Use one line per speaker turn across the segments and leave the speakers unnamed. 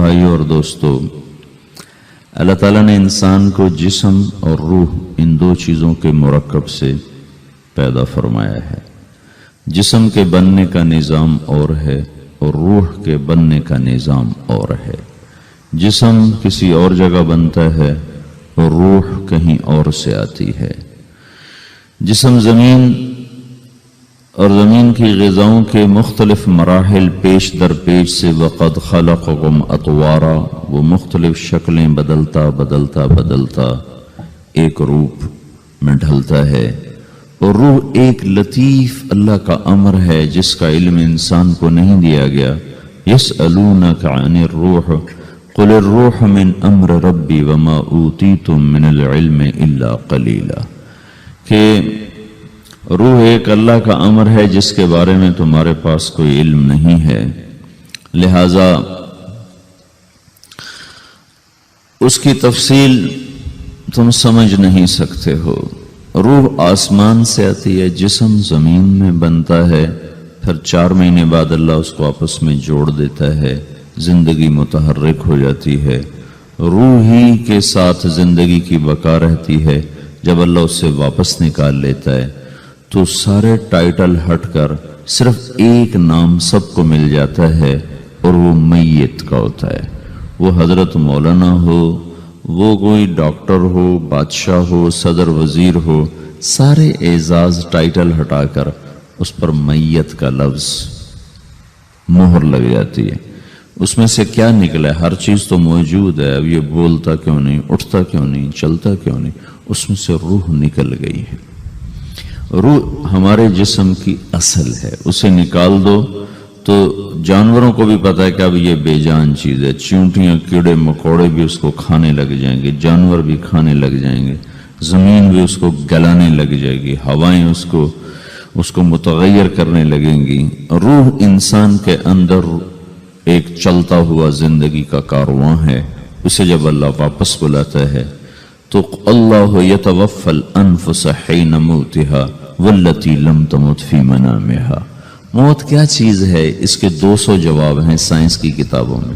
بھائیوں اور دوستو، اللہ تعالیٰ نے انسان کو جسم اور روح ان دو چیزوں کے مرکب سے پیدا فرمایا ہے۔ جسم کے بننے کا نظام اور ہے اور روح کے بننے کا نظام اور ہے۔ جسم کسی اور جگہ بنتا ہے اور روح کہیں اور سے آتی ہے۔ جسم زمین اور زمین کی غذاؤں کے مختلف مراحل پیش در پیش سے وقد خلقکم اطوارا، وہ مختلف شکلیں بدلتا بدلتا بدلتا ایک روپ میں ڈھلتا ہے، اور روح ایک لطیف اللہ کا امر ہے جس کا علم انسان کو نہیں دیا گیا۔ یسألونک عن الروح قل الروح من امر ربی وما اوتیتم من العلم الا قلیلا، کہ روح ایک اللہ کا امر ہے جس کے بارے میں تمہارے پاس کوئی علم نہیں ہے، لہذا اس کی تفصیل تم سمجھ نہیں سکتے ہو۔ روح آسمان سے آتی ہے، جسم زمین میں بنتا ہے، پھر 4 مہینے بعد اللہ اس کو آپس میں جوڑ دیتا ہے، زندگی متحرک ہو جاتی ہے۔ روح ہی کے ساتھ زندگی کی بقا رہتی ہے۔ جب اللہ اس سے واپس نکال لیتا ہے تو سارے ٹائٹل ہٹ کر صرف ایک نام سب کو مل جاتا ہے، اور وہ میت کا ہوتا ہے۔ وہ حضرت مولانا ہو، وہ کوئی ڈاکٹر ہو، بادشاہ ہو، صدر وزیر ہو، سارے اعزاز ٹائٹل ہٹا کر اس پر میت کا لفظ مہر لگ جاتی ہے۔ اس میں سے کیا نکلا ہے؟ ہر چیز تو موجود ہے، اب یہ بولتا کیوں نہیں، اٹھتا کیوں نہیں، چلتا کیوں نہیں؟ اس میں سے روح نکل گئی ہے۔ روح ہمارے جسم کی اصل ہے، اسے نکال دو تو جانوروں کو بھی پتا ہے کہ اب یہ بے جان چیز ہے، چیونٹیاں کیڑے مکوڑے بھی اس کو کھانے لگ جائیں گے، جانور بھی کھانے لگ جائیں گے، زمین بھی اس کو گلانے لگ جائے گی، ہوائیں اس کو متغیر کرنے لگیں گی۔ روح انسان کے اندر ایک چلتا ہوا زندگی کا کارواں ہے۔ اسے جب اللہ واپس بلاتا ہے تو اللہ یتوفی الانفس حین موتها والتی لم تمت فی منامها۔ موت کیا چیز ہے؟ اس کے 200 جواب ہیں سائنس کی کتابوں میں،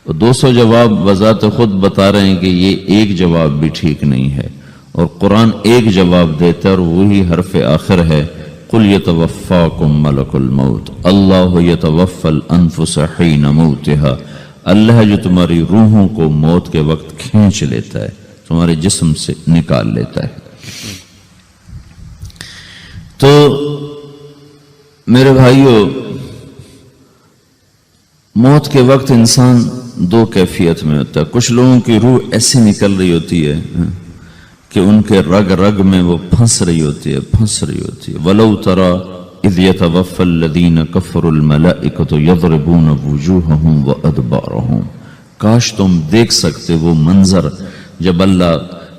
اور 200 جواب بذات خود بتا رہے ہیں کہ یہ ایک جواب بھی ٹھیک نہیں ہے، اور قرآن ایک جواب دیتا ہے اور وہی حرف آخر ہے، قل یتوفاکم ملک الموت اللہ یتوفی الانفس حین موتها۔ اللہ جو تمہاری روحوں کو موت کے وقت کھینچ لیتا ہے، تمہارے جسم سے نکال لیتا ہے۔ تو میرے بھائیوں، موت کے وقت انسان 2 کیفیت میں ہوتا ہے۔ کچھ لوگوں کی روح ایسی نکل رہی ہوتی ہے کہ ان کے رگ رگ میں وہ پھنس رہی ہوتی ہے، پھنس رہی ہوتی ہے۔ وَلَوْ تَرَى اِذْ يَتَوَفَّى الَّذِينَ كَفَرُوا الْمَلَائِكَةُ يَضْرِبُونَ وُجُوهَهُمْ وَأَدْبَارَهُمْ، کاش تم دیکھ سکتے وہ منظر جب اللہ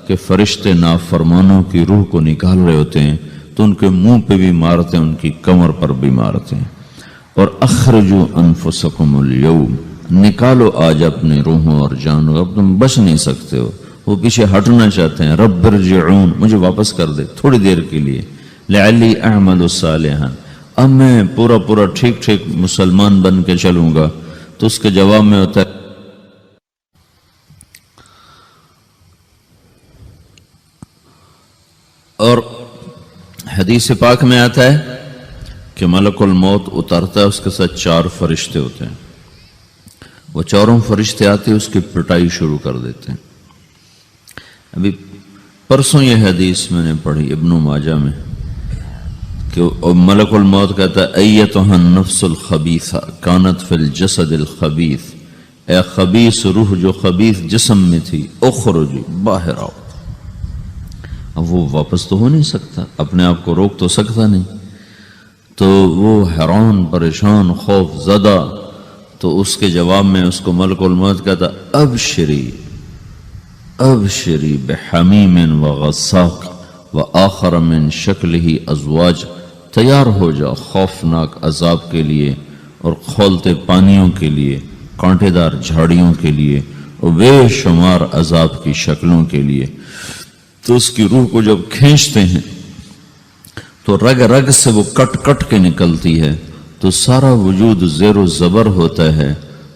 کے فرشتے نافرمانوں کی روح کو نکال رہے ہوتے ہیں تو ان کے منہ پہ بھی مارتے ہیں، ان کی کمر پر بھی مارتے ہیں۔ اور اخرجوا انفسکم اليوم، نکالو آج اپنے روحوں اور جانوں، اب تم بچ نہیں سکتے ہو۔ وہ پیچھے ہٹنا چاہتے ہیں، رب ارجعون، مجھے واپس کر دے تھوڑی دیر کے لیے، لعلی اعمل صالحا، اب میں پورا ٹھیک مسلمان بن کے چلوں گا۔ تو اس کے جواب میں ہوتا ہے اور حدیث پاک میں آتا ہے کہ ملک الموت اترتا ہے، اس کے ساتھ 4 فرشتے ہوتے ہیں، وہ 4 فرشتے آتے اس کی پٹائی شروع کر دیتے ہیں۔ ابھی پرسوں یہ حدیث میں نے پڑھی ابن ماجہ میں کہ ملک الموت کہتا ہے ایتھا النفس الخبیثہ کانت فی الجسد الخبیث، اے خبیث روح جو خبیث جسم میں تھی، اخرجی، باہر آؤ۔ اب وہ واپس تو ہو نہیں سکتا، اپنے آپ کو روک تو سکتا نہیں، تو وہ حیران، پریشان، خوف زدہ، تو اس کے جواب میں اس کو ملک الموت کہتا ابشری ابشری بحمیم وغساق وآخر من شکلہ ازواج، تیار ہو جا خوفناک عذاب کے لیے اور کھولتے پانیوں کے لیے، کانٹے دار جھاڑیوں کے لیے اور بے شمار عذاب کی شکلوں کے لیے۔ تو اس کی روح کو جب کھینچتے ہیں تو رگ رگ سے وہ کٹ کٹ کے نکلتی ہے، تو سارا وجود زیر و زبر ہوتا ہے،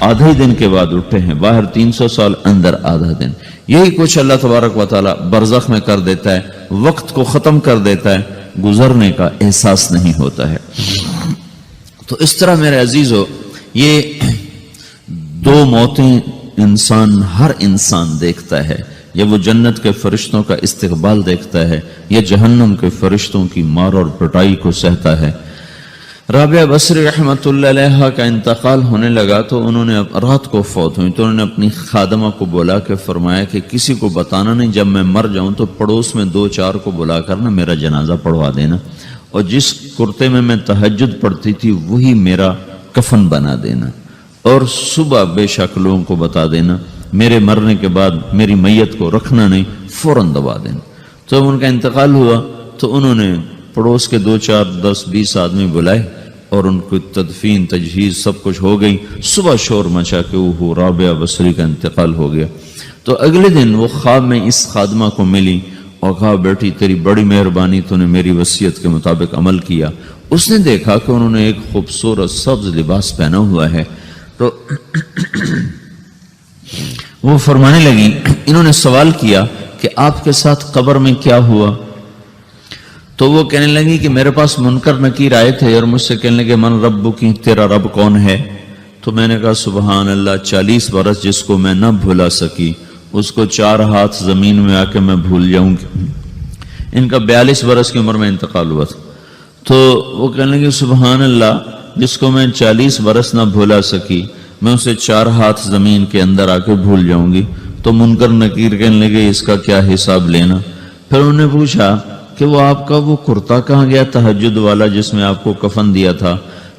آدھے ہی دن کے بعد اٹھے ہیں، باہر 300 سال، اندر آدھا دن. یہی کچھ اللہ تبارک و تعالی برزخ میں کر دیتا ہے، وقت کو ختم کر دیتا ہے، گزرنے کا احساس نہیں ہوتا ہے. تو اس طرح میرے عزیزو، یہ دو موتیں ہر انسان دیکھتا ہے. یا وہ جنت کے فرشتوں کا استقبال دیکھتا ہے، یا جہنم کے فرشتوں کی مار اور پٹائی کو سہتا ہے. رابعہ بصری رحمت اللہ علیہ کا انتقال ہونے لگا تو انہوں نے رات کو فوت ہوئی تو انہوں نے اپنی خادمہ کو بلا کے فرمایا کہ کسی کو بتانا نہیں، جب میں مر جاؤں تو پڑوس میں 2-4 کو بلا کر نا میرا جنازہ پڑھوا دینا، اور جس کرتے میں تہجد پڑھتی تھی وہی میرا کفن بنا دینا، اور صبح بے شک لوگوں کو بتا دینا، میرے مرنے کے بعد میری میت کو رکھنا نہیں، فوراً دبا دینا. تو جب ان کا انتقال ہوا تو انہوں نے پڑوس کے 2-4-10-20 آدمی بلائے اور ان کو تدفین تجہیز سب کچھ ہو گئی. صبح شور مچا کہ وہ رابعہ بصری کا انتقال ہو گیا. تو اگلے دن وہ خواب میں اس خادمہ کو ملی اور کہا بیٹی تیری بڑی مہربانی، تو نے میری وصیت کے مطابق عمل کیا. اس نے دیکھا کہ انہوں نے ایک خوبصورت سبز لباس پہنا ہوا ہے. تو وہ فرمانے لگی، انہوں نے سوال کیا کہ آپ کے ساتھ قبر میں کیا ہوا؟ تو وہ کہنے لگی کہ میرے پاس منکر نکیر آئے تھے اور مجھ سے کہنے لگے من رب کی، تیرا رب کون ہے؟ تو میں نے کہا سبحان اللہ، 40 برس جس کو میں نہ بھولا سکی اس کو 4 ہاتھ زمین میں آ کے میں بھول جاؤں گی. ان کا 42 برس کی عمر میں انتقال ہوا تھا. تو وہ کہنے لگے سبحان اللہ، جس کو میں 40 برس نہ بھولا سکی میں اسے 4 ہاتھ زمین کے اندر آ کے بھول جاؤں گی. تو منکر نکیر کہنے لگے اس کا کیا حساب لینا؟ پھر انہوں نے پوچھا کہ وہ آپ کا وہ کرتا کہاں گیا تہجد والا جس میں آپ کو کفن دیا تھا؟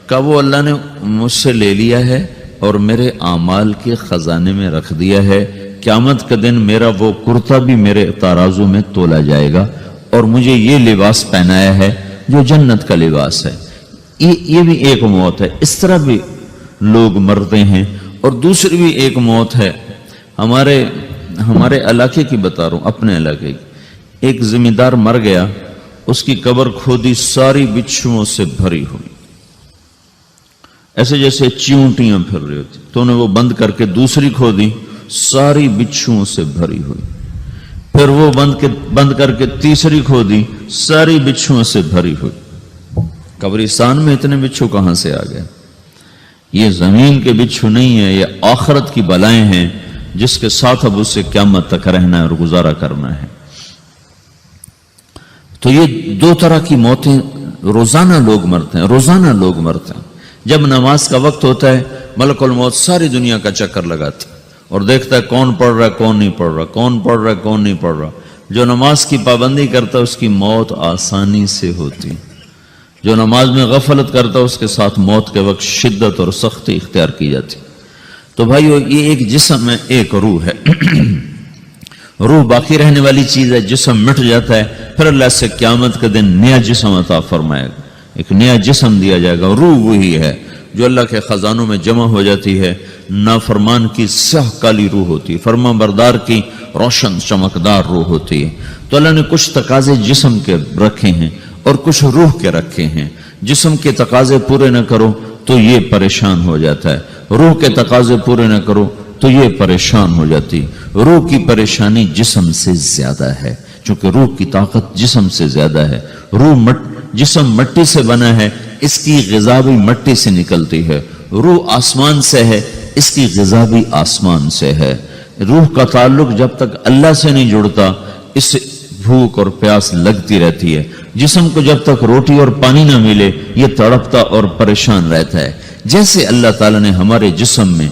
کہا وہ اللہ نے مجھ سے لے لیا ہے اور میرے اعمال کے خزانے میں رکھ دیا ہے. قیامت کا دن میرا وہ کرتا بھی میرے ترازو میں تولا جائے گا اور مجھے یہ لباس پہنایا ہے جو جنت کا لباس ہے. یہ بھی ایک موت ہے. اس طرح بھی لوگ مرتے ہیں. اور دوسری بھی ایک موت ہے، ہمارے علاقے کی بتا رہا ہوں، اپنے علاقے کی. ایک ذمہ دار مر گیا، اس کی قبر کھودی، ساری بچھوؤں سے بھری ہوئی، ایسے جیسے چیونٹیاں پھر رہی ہوتی. تو انہیں وہ بند کر کے دوسری کھودی، ساری بچھوؤں سے بھری ہوئی. پھر وہ بند کر کے تیسری کھودی، ساری بچھوؤں سے بھری ہوئی. قبرستان میں اتنے بچھو کہاں سے آ گئے؟ یہ زمین کے بچھو نہیں ہے، یہ آخرت کی بلائیں ہیں جس کے ساتھ اب اس سے قیامت تک رہنا ہے اور گزارا کرنا ہے. تو یہ 2 طرح کی موتیں روزانہ لوگ مرتے ہیں، روزانہ لوگ مرتے ہیں. جب نماز کا وقت ہوتا ہے ملک الموت ساری دنیا کا چکر لگاتا ہے اور دیکھتا ہے کون پڑھ رہا ہے کون نہیں پڑھ رہا، کون پڑھ رہا ہے کون نہیں پڑھ رہا. جو نماز کی پابندی کرتا ہے اس کی موت آسانی سے ہوتی، جو نماز میں غفلت کرتا ہے اس کے ساتھ موت کے وقت شدت اور سختی اختیار کی جاتی. تو بھائیو، یہ ایک جسم ہے، ایک روح ہے. روح باقی رہنے والی چیز ہے، جسم مٹ جاتا ہے، پھر اللہ سے قیامت کے دن نیا جسم عطا فرمائے گا، ایک نیا جسم دیا جائے گا. روح وہی ہے جو اللہ کے خزانوں میں جمع ہو جاتی ہے. نافرمان کی سیاہ کالی روح ہوتی ہے، فرما بردار کی روشن چمکدار روح ہوتی ہے. تو اللہ نے کچھ تقاضے جسم کے رکھے ہیں اور کچھ روح کے رکھے ہیں. جسم کے تقاضے پورے نہ کرو تو یہ پریشان ہو جاتا ہے، روح کے تقاضے پورے نہ کرو تو یہ پریشان ہو جاتی. روح کی پریشانی جسم سے زیادہ ہے چونکہ روح کی طاقت جسم سے زیادہ ہے. جسم مٹی سے بنا ہے، اس کی غذا بھی مٹی سے نکلتی ہے. روح آسمان سے ہے، اس کی غذا بھی آسمان سے ہے. روح کا تعلق جب تک اللہ سے نہیں جڑتا اس سے بھوک اور پیاس لگتی رہتی ہے. جسم کو جب تک روٹی اور پانی نہ ملے یہ تڑپتا اور پریشان رہتا ہے. جیسے اللہ تعالیٰ نے ہمارے جسم میں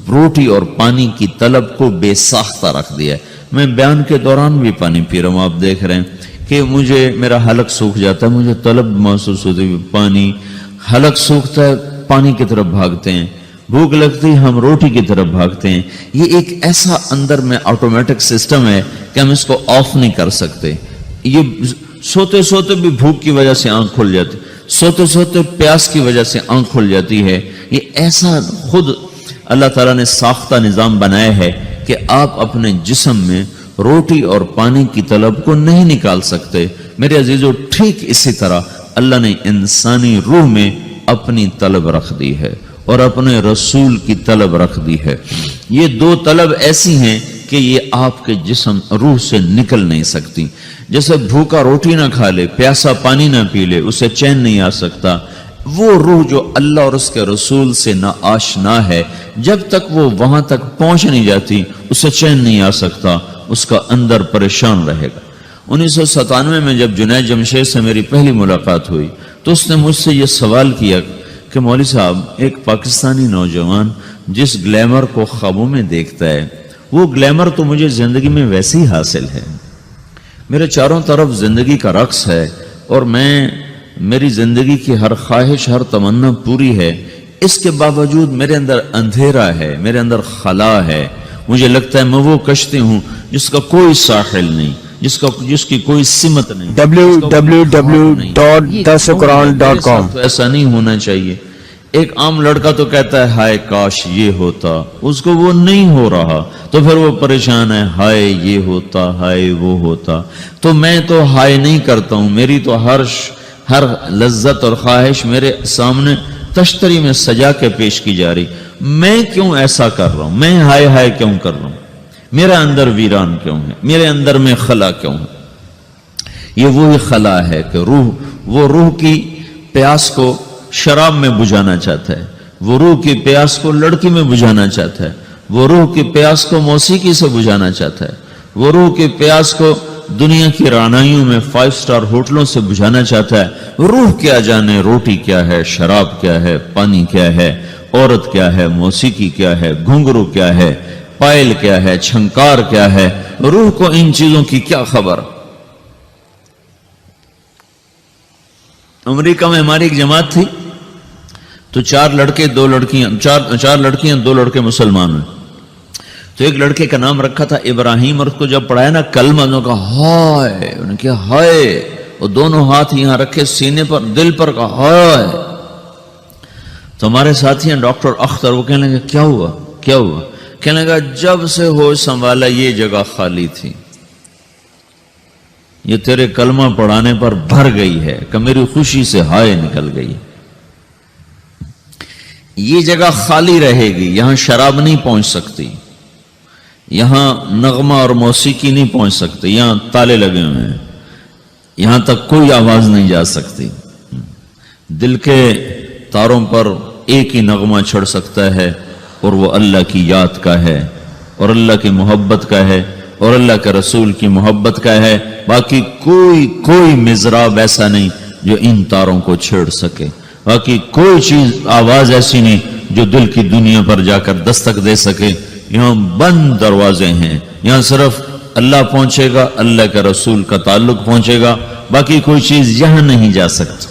روٹی اور پانی کی طلب کو بے ساختہ رکھ دیا ہے. میں بیان کے دوران بھی پانی پی رہا ہوں، آپ دیکھ رہے ہیں کہ میرا حلق سوکھ جاتا ہے، مجھے طلب محسوس ہوتی ہے پانی. حلق سوکھتا ہے پانی کی طرف بھاگتے ہیں، بھوک لگتی ہم روٹی کی طرف بھاگتے ہیں. یہ ایک ایسا اندر میں آٹومیٹک سسٹم ہے کہ ہم اس کو آف نہیں کر سکتے. یہ سوتے سوتے بھی بھوک کی وجہ سے آنکھ کھل جاتی، سوتے سوتے پیاس کی وجہ سے آنکھ کھل جاتی ہے. یہ ایسا خود اللہ تعالیٰ نے ساختہ نظام بنایا ہے کہ آپ اپنے جسم میں روٹی اور پانی کی طلب کو نہیں نکال سکتے. میرے عزیزو، ٹھیک اسی طرح اللہ نے انسانی روح میں اپنی طلب رکھ دی ہے. اور اپنے رسول کی طلب رکھ دی ہے. یہ دو طلب ایسی ہیں کہ یہ آپ کے جسم روح سے نکل نہیں سکتی. جیسے بھوکا روٹی نہ کھا لے، پیاسا پانی نہ پی لے، اسے چین نہیں آ سکتا. وہ روح جو اللہ اور اس کے رسول سے نہ آشنا ہے، جب تک وہ وہاں تک پہنچ نہیں جاتی اسے چین نہیں آ سکتا، اس کا اندر پریشان رہے گا. 1997 میں جب جنید جمشید سے میری پہلی ملاقات ہوئی تو اس نے مجھ سے یہ سوال کیا کہ مولوی صاحب، ایک پاکستانی نوجوان جس گلیمر کو خوابوں میں دیکھتا ہے، وہ گلیمر تو مجھے زندگی میں ویسے ہی حاصل ہے. میرے چاروں طرف زندگی کا رقص ہے اور میری زندگی کی ہر خواہش، ہر تمنا پوری ہے. اس کے باوجود میرے اندر اندھیرا ہے، میرے اندر خلا ہے. مجھے لگتا ہے میں وہ کشتی ہوں جس کا کوئی ساحل نہیں، جس کی کوئی سمت نہیں.
www.dasquran.com.
تو ایسا نہیں ہونا چاہیے. ایک عام لڑکا تو کہتا ہے ہائے کاش یہ ہوتا، اس کو وہ نہیں ہو رہا تو پھر وہ پریشان ہے، ہائے یہ ہوتا، ہائے وہ ہوتا. تو میں تو ہائے نہیں کرتا ہوں، میری تو ہر لذت اور خواہش میرے سامنے تشتری میں سجا کے پیش کی جا رہی. میں کیوں ایسا کر رہا ہوں؟ میں ہائے ہائے کیوں کر رہا ہوں؟ میرا اندر ویران کیوں ہے؟ میرے اندر میں خلا کیوں ہے؟ یہ وہی خلا ہے کہ وہ روح کی پیاس کو شراب میں بجھانا چاہتا ہے، وہ روح کی پیاس کو لڑکی میں بجھانا چاہتا ہے، وہ روح کی پیاس کو موسیقی سے بجھانا چاہتا ہے، وہ روح کی پیاس کو دنیا کی رعنائیوں میں 5 سٹار ہوٹلوں سے بجھانا چاہتا ہے. روح کیا جانے روٹی کیا ہے، شراب کیا ہے، پانی کیا ہے، عورت کیا ہے، موسیقی کیا ہے، گھنگرو کیا ہے، پائل کیا ہے، چھنکار کیا ہے. روح کو ان چیزوں کی کیا خبر؟ امریکہ میں ہماری ایک جماعت تھی تو 4 لڑکے 2 لڑکیاں، 4 لڑکیاں 2 لڑکے مسلمان ہیں. تو ایک لڑکے کا نام رکھا تھا ابراہیم، اور اس کو جب پڑھایا نا کلمہ، انہوں نے کہا ہائے، انہوں نے کہا ہائے، اور دونوں ہاتھ یہاں رکھے سینے پر، دل پر، کہا ہائے. تو ہمارے ساتھی ہیں ڈاکٹر اختر، وہ کہنے لگے کیا ہوا کیا ہوا؟ کہنے لگا جب سے ہوش سنبھالا یہ جگہ خالی تھی، یہ تیرے کلمہ پڑھانے پر بھر گئی ہے کہ میری خوشی سے ہائے نکل گئی. یہ جگہ خالی رہے گی، یہاں شراب نہیں پہنچ سکتی، یہاں نغمہ اور موسیقی نہیں پہنچ سکتے، یہاں تالے لگے ہوئے ہیں، یہاں تک کوئی آواز نہیں جا سکتی. دل کے تاروں پر ایک ہی نغمہ چڑھ سکتا ہے اور وہ اللہ کی یاد کا ہے، اور اللہ کی محبت کا ہے، اور اللہ کے رسول کی محبت کا ہے. باقی کوئی مزراب ایسا نہیں جو ان تاروں کو چھیڑ سکے. باقی کوئی چیز، آواز ایسی نہیں جو دل کی دنیا پر جا کر دستک دے سکے. یہاں بند دروازے ہیں، یہاں صرف اللہ پہنچے گا، اللہ کے رسول کا تعلق پہنچے گا، باقی کوئی چیز یہاں نہیں جا سکتی.